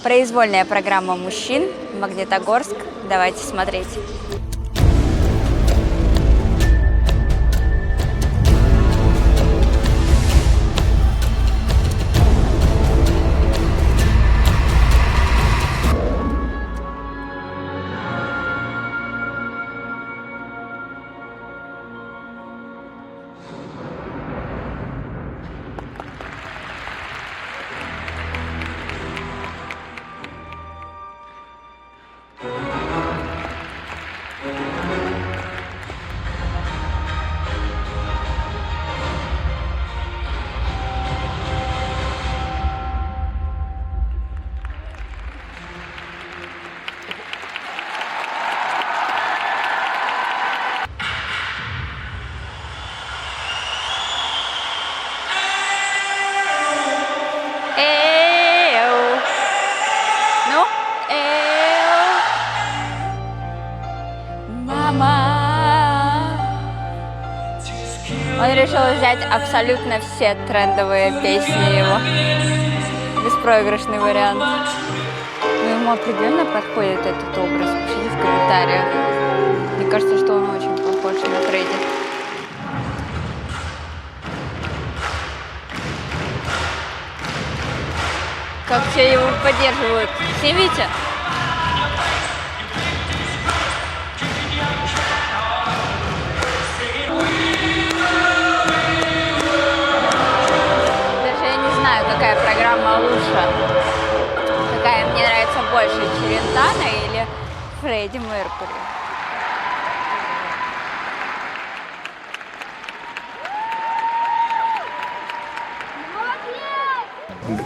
Произвольная программа мужчин, Магнитогорск. Давайте смотреть. Он решил взять абсолютно все трендовые песни его. Беспроигрышный вариант. Но ему определенно подходит этот образ. Пишите в комментариях. Мне кажется, что он очень похож на Фредди. Как все его поддерживают. Снимите. Какая программа лучше? Какая мне нравится больше, Челентано или Фредди Меркьюри?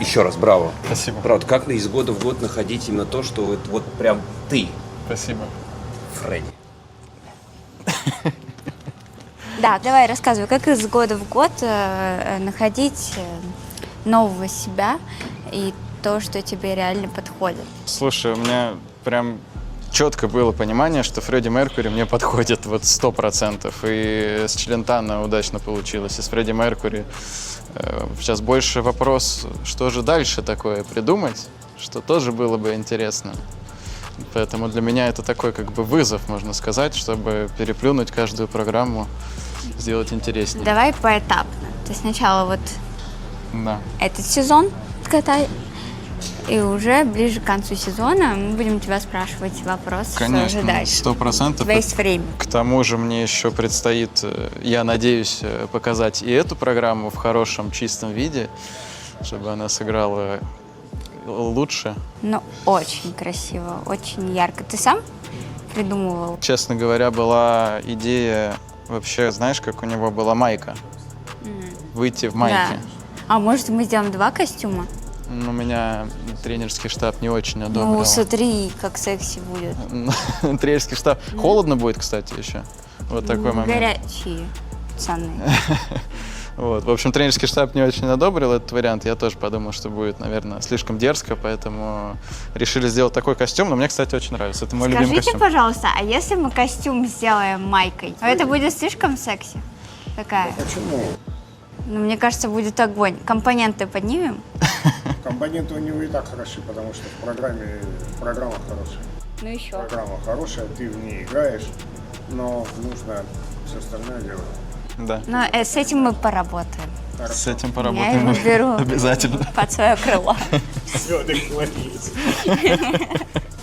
Еще раз, браво. Спасибо. Правда, как из года в год находить именно то, что вот прям ты? Спасибо. Фредди. Да, давай рассказывай, как из года в год находить нового себя и то, что тебе реально подходит? Слушай, у меня прям четко было понимание, что Фредди Меркьюри мне подходит вот 100%. И с Челентано удачно получилось, и с Фредди Меркьюри. Сейчас больше вопрос, что же дальше такое придумать, что тоже было бы интересно. Поэтому для меня это такой как бы вызов, можно сказать, чтобы переплюнуть каждую программу, сделать интереснее. Давай поэтапно. Ты сначала вот этот сезон откатай, и уже ближе к концу сезона мы будем тебя спрашивать вопросы, конечно, что же дальше. 100%. У тебя есть время. К тому же мне еще предстоит, я надеюсь, показать и эту программу в хорошем, чистом виде, чтобы она сыграла лучше. Ну, очень красиво, очень ярко. Ты сам придумывал? Честно говоря, была идея, вообще, знаешь, как у него была майка? Выйти в майке. Да. А может, мы сделаем 2 костюма? У меня тренерский штаб не очень одобрил. Ну, смотри, как секси будет. Тренерский штаб. Холодно будет, кстати, еще. Вот такой момент. Горячие пацаны. Вот. В общем, тренерский штаб не очень одобрил этот вариант. Я тоже подумал, что будет, наверное, слишком дерзко, поэтому решили сделать такой костюм. Но мне, кстати, очень нравится. Это мой любимый костюм. Скажите, пожалуйста, а если мы костюм сделаем майкой, это будет слишком секси? Какая? Почему? Ну, мне кажется, будет огонь. Компоненты поднимем? Компоненты у него и так хороши, потому что программа хорошая. Ну еще. Программа хорошая, ты в ней играешь, но нужно все остальное делать. Да. Но с этим мы поработаем. С этим Я поработаем. его беру Обязательно. под свое крыло. Все, договорились.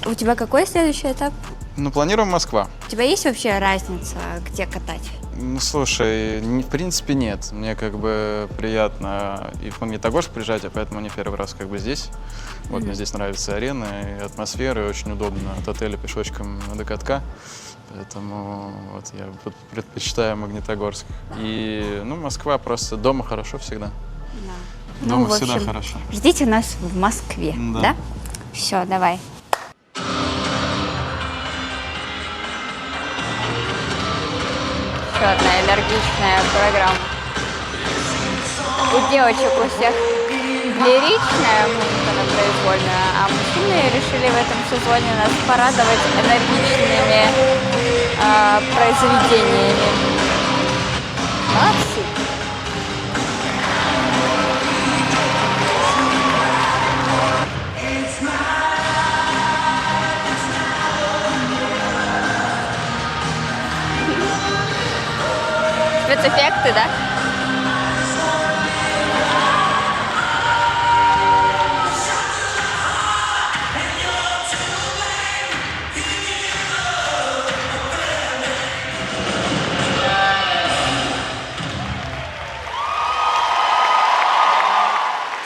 У тебя какой следующий этап? Ну, планируем Москва. У тебя есть вообще разница, где катать? Ну, слушай, в принципе, нет. Мне как бы приятно и в Магнитогорск приезжать, а поэтому не первый раз как бы здесь. Вот мне здесь нравится арена и атмосфера, и очень удобно от отеля пешочком до катка. Поэтому вот я предпочитаю Магнитогорск. И, ну, Москва просто дома хорошо всегда. Да. Дома Ну, в общем, всегда хорошо. ждите нас в Москве, да? Все, давай. Еще одна энергичная программа. У девочек у всех лиричная музыка на произвольную, а мужчины решили в этом сезоне нас порадовать энергичными произведениями. Молодцы! It's my спецэффекты, да?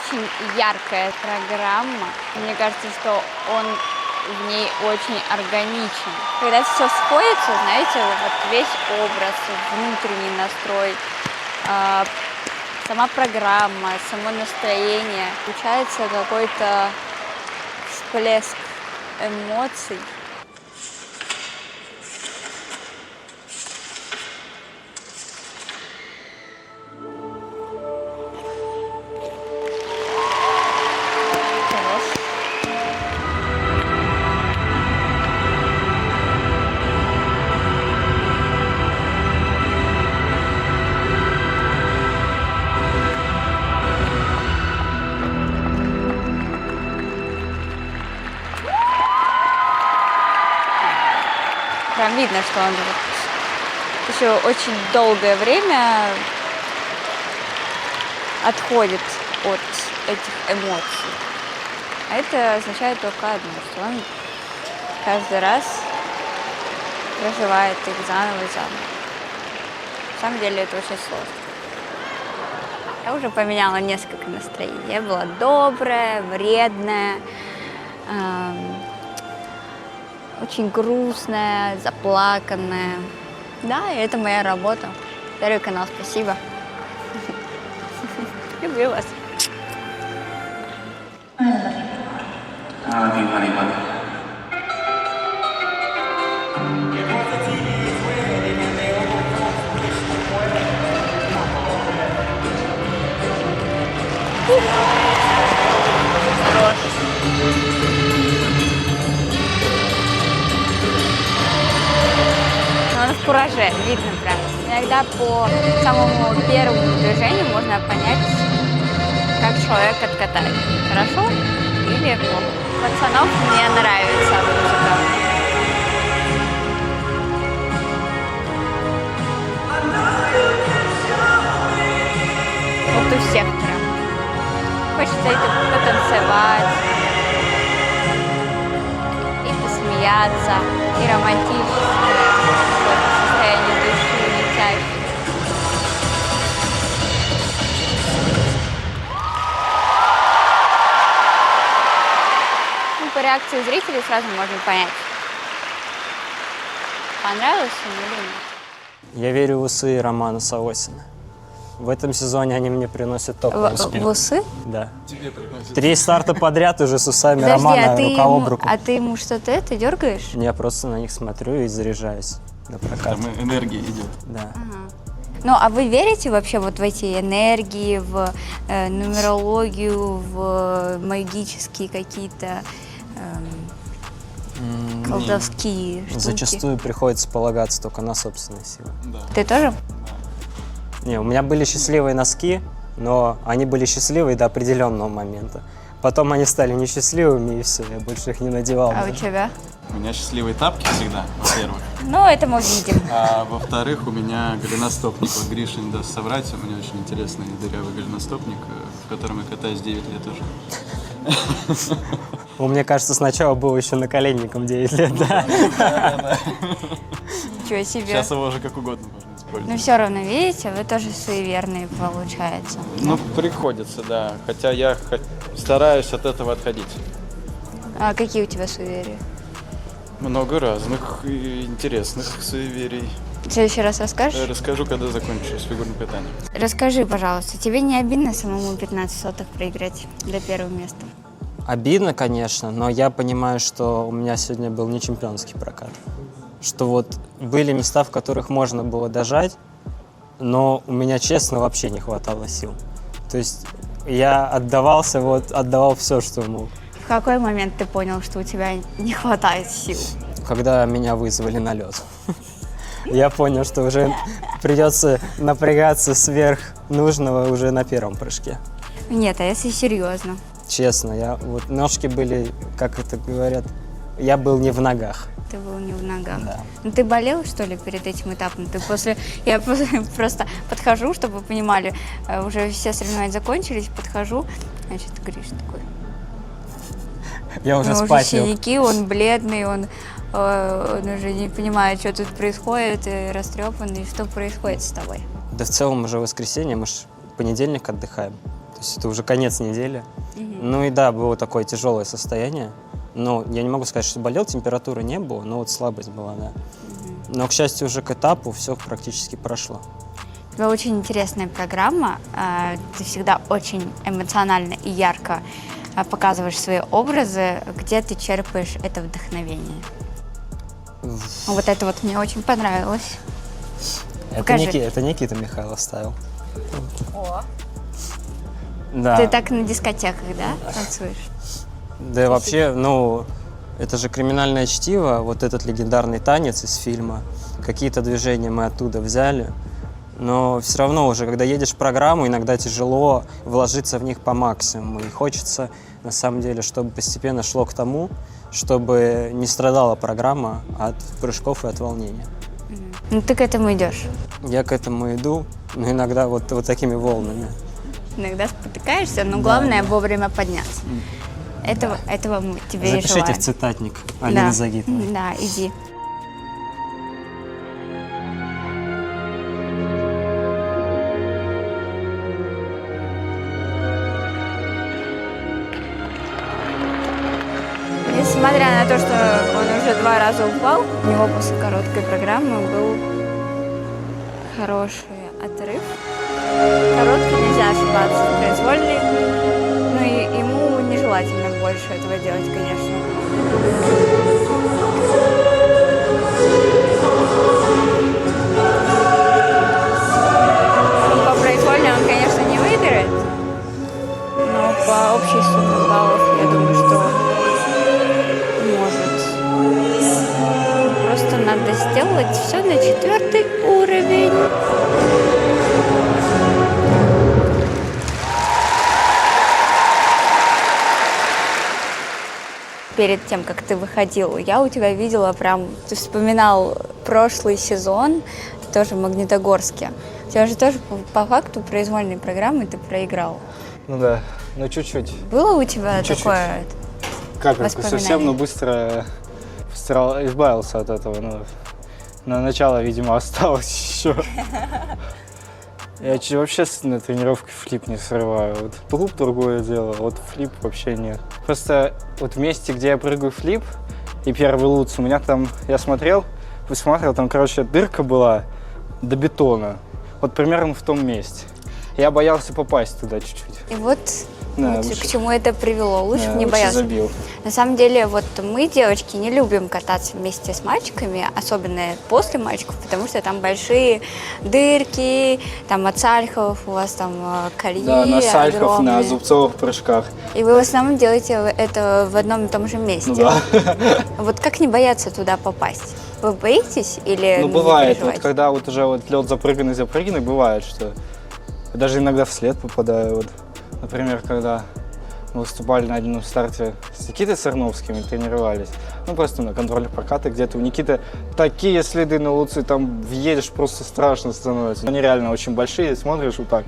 Очень яркая программа. Мне кажется, что он в ней очень органичен. Когда все сходится, знаете, вот весь образ, внутренний настрой, сама программа, само настроение, получается какой-то всплеск эмоций. Хорош. Прям видно, что он вот еще очень долгое время отходит от этих эмоций. А это означает только одно, что он каждый раз проживает их заново и заново. На самом деле это очень сложно. Я уже поменяла несколько настроений. Я была добрая, вредная, очень грустная, заплаканная. Да, и это моя работа. Первый канал, спасибо. Люблю вас. Он в кураже, видно прям. Иногда по самому первому движению можно понять, как человек откатает. Хорошо или плохо. Пацанов мне нравится музыка. Вот у всех прям. Хочется это потанцевать, и посмеяться, и романтическое состояние души летящее. По реакции зрителей сразу можно понять, понравилось им или нет. Я верю в усы Романа Савосина. В этом сезоне они мне приносят топовый успех. В усы? Да. 3 старта подряд уже с усами Подожди, Романа ты рука об руку. а ты ему что-то это дергаешь? Я просто на них смотрю и заряжаюсь на прокат. Там энергия идет. Да. Ну, а вы верите вообще вот в эти энергии, в нумерологию, в магические какие-то колдовские штуки? Зачастую приходится полагаться только на собственные силы. Ты тоже? Не, у меня были счастливые носки, но они были счастливые до определенного момента. Потом они стали несчастливыми, и все, я больше их не надевал. А у даже. тебя? У меня счастливые тапки всегда, во-первых. Ну, это мы видим. А во-вторых, у меня голеностопник. Вот Гриша не даст соврать, у меня очень интересный дырявый голеностопник, в котором я катаюсь 9 лет уже. Мне кажется, сначала был еще наколенником 9 лет, да. Ничего себе. Сейчас его уже как угодно можно использовать. Но все равно, видите, вы тоже суеверные, получается. Ну, приходится, да. Хотя я стараюсь от этого отходить. А какие у тебя суеверия? Много разных и интересных суеверий. В следующий раз расскажешь? Расскажу, когда закончу с фигурным катанием. Расскажи, пожалуйста, тебе не обидно самому 15 сотых проиграть до первого места? Обидно, конечно, но я понимаю, что у меня сегодня был не чемпионский прокат. Что вот были места, в которых можно было дожать, но у меня, честно, вообще не хватало сил. То есть я отдавал все, что мог. В какой момент ты понял, что у тебя не хватает сил? Когда меня вызвали на лед. Я понял, что уже придется напрягаться сверх нужного уже на первом прыжке. Нет, а если серьезно? Честно, ножки были, как это говорят, я был не в ногах. ты был не в ногах. Да. Ну ты болел, что ли, перед этим этапом? Я просто подхожу, чтобы вы понимали, уже все соревнования закончились, подхожу, значит, Гриш такой. Я У уже него спать уже лег. синяки, он бледный, он уже не понимает, что тут происходит, и растрепанный, что происходит с тобой. Да в целом уже воскресенье, мы же понедельник отдыхаем. То есть это уже конец недели. Ну и да, было такое тяжелое состояние. Но я не могу сказать, что болел, температуры не было, но вот слабость была, да. Но, к счастью, уже к этапу все практически прошло. У тебя очень интересная программа, ты всегда очень эмоционально и ярко показываешь свои образы, где ты черпаешь это вдохновение. Вот это вот мне очень понравилось. Покажи. Это Никита Михайлов ставил. О. Да. Ты так на дискотеках, да, танцуешь? Да и вообще, ну, это же «Криминальное чтиво», вот этот легендарный танец из фильма. Какие-то движения мы оттуда взяли. Но все равно уже, когда едешь в программу, иногда тяжело вложиться в них по максимуму. И хочется, на самом деле, чтобы постепенно шло к тому, чтобы не страдала программа от прыжков и от волнения. Ну ты к этому идешь. Я к этому иду, но иногда вот такими волнами. Иногда спотыкаешься, но главное вовремя подняться. Этого мы тебе и Запишите желаем. в цитатник Алины Загитовой. Да, иди. Несмотря на то, что он уже 2 раза упал, у него после короткой программы был хороший отрыв. Короткий, нельзя ошибаться, произвольный. Ну и ему нежелательно больше этого делать, конечно. По произвольной он, конечно, не выиграет, но по общей сумме баллов, я думаю, что может. Просто надо сделать все на 4-й уровень. Перед тем, как ты выходил, я у тебя видела прям, ты вспоминал прошлый сезон, тоже в Магнитогорске. У тебя же тоже по факту произвольной программы ты проиграл. Ну да, ну чуть-чуть. Было у тебя Чуть-чуть. такое? Как Воспоминания. совсем, но быстро избавился от этого. Ну, на начало, видимо, осталось еще. Я вообще на тренировке флип не срываю. Вот труп другое дело, вот флип вообще нет. Просто вот в месте, где я прыгаю флип и первый луц, у меня там, я высматривал, там, короче, дырка была до бетона. Вот примерно в том месте. Я боялся попасть туда чуть-чуть. И вот, Да, вот лучше- к чему это привело. Лучше Да, бы не лучше бояться. забил. На самом деле, вот мы, девочки, не любим кататься вместе с мальчиками, особенно после мальчиков, потому что там большие дырки, там от сальхов, у вас там колеи Да, на сальхов, на огромные. зубцовых прыжках. И вы в основном делаете это в одном и том же месте. Ну да. Вот как не бояться туда попасть? Вы боитесь или Ну, не бывает, вот переживаете? когда вот уже вот лед запрыганный, бывает, что даже иногда вслед попадаю. Вот, например, когда мы выступали на одном старте с Никитой Сарновским и тренировались, ну, просто на контрольных прокатах где-то у Никиты такие следы на луце, там въедешь, просто страшно становится. Они реально очень большие, смотришь вот так.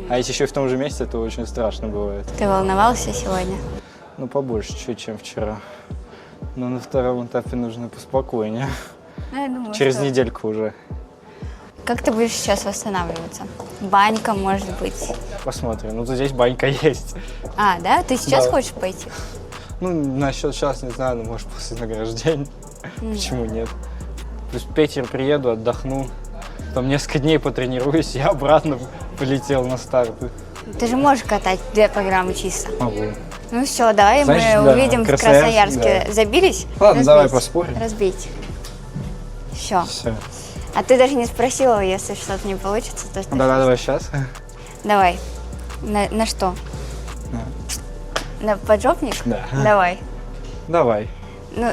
А если еще в том же месте, то очень страшно бывает. Ты волновался сегодня? Ну, побольше чуть, чем вчера. Но на втором этапе нужно поспокойнее. Ну, я думаю, Через что- недельку уже. Как ты будешь сейчас восстанавливаться? Банька, может быть. Посмотрим. Ну, тут здесь банька есть. А, да? Ты сейчас Да. хочешь пойти? Ну, насчет сейчас не знаю, но может после награждения. Почему нет? То есть в Питер приеду, отдохну, там несколько дней потренируюсь, и обратно полетел на старты. Ты же можешь катать 2 программы чисто. Могу. Ну все, давай Значит, мы да, увидим в Красноярск, Красноярске. да. Забились? Ладно, давай поспорим. Разбить. Все. Все. А ты даже не спросила, если что-то не получится, то что? Давай сейчас. Давай. На что? На поджопник? Да. Давай. Давай. Ну,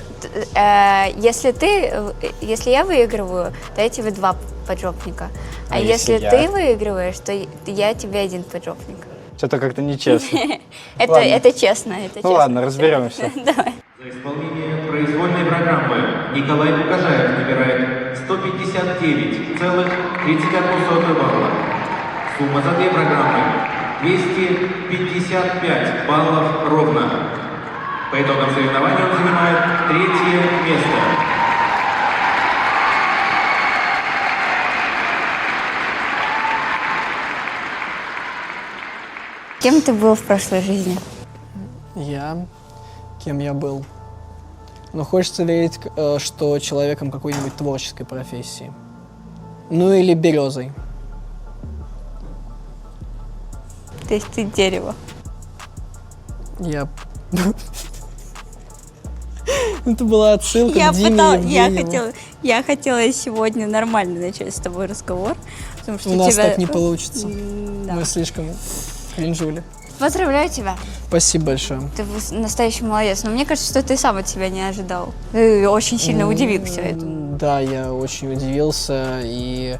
если я выигрываю, то я тебе 2 поджопника. А если если я? ты выигрываешь, то я тебе 1 поджопник. Что-то как-то нечестно. Это честно, это честно. Ну ладно, разберемся. Давай. За исполнение произвольной программы Николай Лукашаев набирает 159,31 балла. Сумма за 2 программы 255 баллов ровно. По итогам соревнований он занимает 3-е место. Кем ты был в прошлой жизни? Кем я был? Но хочется верить, что человеком какой-нибудь творческой профессии. Ну или березой. То есть ты дерево. Я... Это была отсылка к Диме Евгеньеву. Я хотела сегодня нормально начать с тобой разговор, потому что У нас тебя... так не получится. Да. Мы слишком кринжули. Поздравляю тебя. Спасибо большое. Ты настоящий молодец. Но мне кажется, что ты сам от себя не ожидал. Ты очень сильно удивился этому. Да, я очень удивился. И,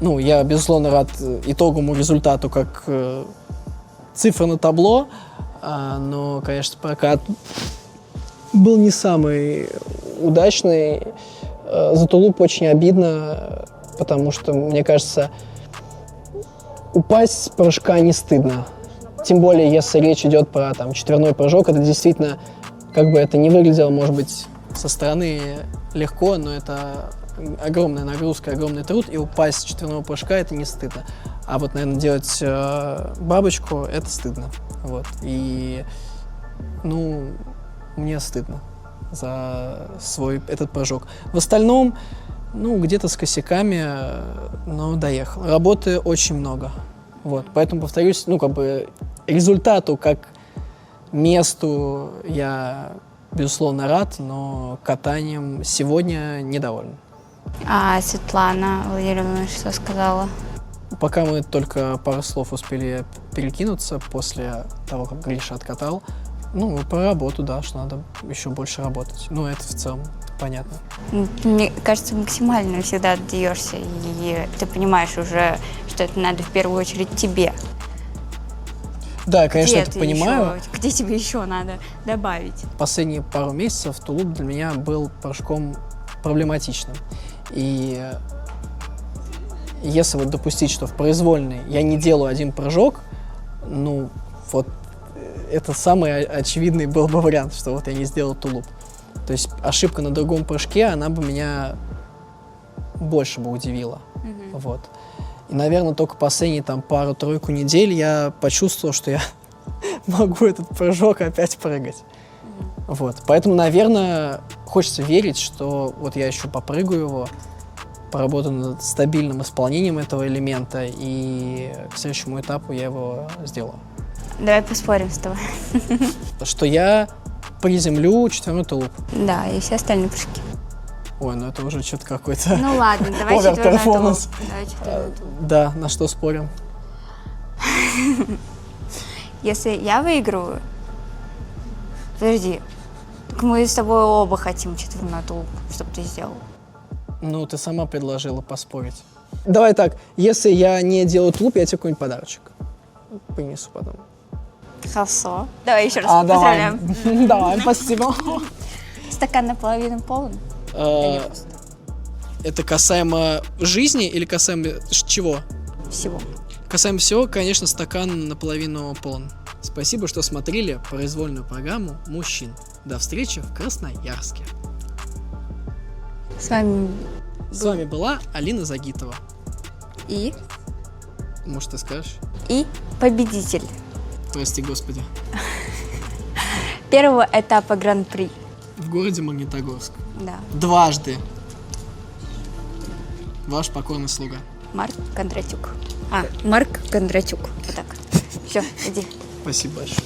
ну, я, безусловно, рад итоговому результату, как цифра на табло. Но, конечно, прокат был не самый удачный. За тулуп очень обидно, потому что, мне кажется, упасть с прыжка не стыдно. Тем более, если речь идет про там, четверной прыжок, это действительно, как бы это ни выглядело, может быть, со стороны легко, но это огромная нагрузка, огромный труд, и упасть с четверного прыжка это не стыдно. А вот, наверное, делать бабочку это стыдно. Вот. И, ну, мне стыдно за свой этот прыжок. В остальном, ну, где-то с косяками, но доехал. Работы очень много. Вот. Поэтому, повторюсь, ну, как бы результату, как месту я, безусловно, рад, но катанием сегодня недоволен. А Светлана Владимировна что сказала? Пока мы только пару слов успели перекинуться после того, как Гриша откатал, ну, про работу, да, что надо еще больше работать. Ну, это в целом понятно. Мне кажется, максимально всегда отдаешься, и ты понимаешь уже, что это надо в первую очередь тебе. Да, я, конечно, Где это ты понимаю. еще, где тебе еще надо добавить? Последние пару месяцев тулуп для меня был прыжком проблематичным. И если вот допустить, что в произвольной я не делаю один прыжок, ну, вот это самый очевидный был бы вариант, что вот я не сделал тулуп. То есть ошибка на другом прыжке, она бы меня больше бы удивила. Вот. И, наверное, только последние там пару-тройку недель я почувствовал, что я могу этот прыжок опять прыгать. Вот. Поэтому, наверное, хочется верить, что вот я еще попрыгаю его, поработаю над стабильным исполнением этого элемента, и к следующему этапу я его сделаю. Давай поспорим с тобой. Что я приземлю четверной тулуп. Да, и все остальные прыжки. Ой, ну это уже что-то какой-то... Ну ладно, давай четверной тулуп. Оверперформанс. Давай четверной тулуп. Да, на что спорим? Если я выигрываю, подожди, так мы с тобой оба хотим четверной тулуп, чтобы ты сделал. Ну, ты сама предложила поспорить. Давай так, если я не делаю тулуп, я тебе какой-нибудь подарочек принесу потом. Хорошо. Давай еще раз поздравляем. Давай, спасибо. Стакан наполовину полон? Или пуст? Это касаемо жизни или касаемо чего? Всего. Касаемо всего, конечно, стакан наполовину полон. Спасибо, что смотрели произвольную программу «Мужчин». До встречи в Красноярске. С вами была Алина Загитова. и Может, ты скажешь? победитель Прости, Господи. первого этапа Гран-при. В городе Магнитогорск. Да. Дважды. Ваш покорный слуга. Марк Кондратюк. Марк Кондратюк. Вот так. Все, иди. Спасибо большое.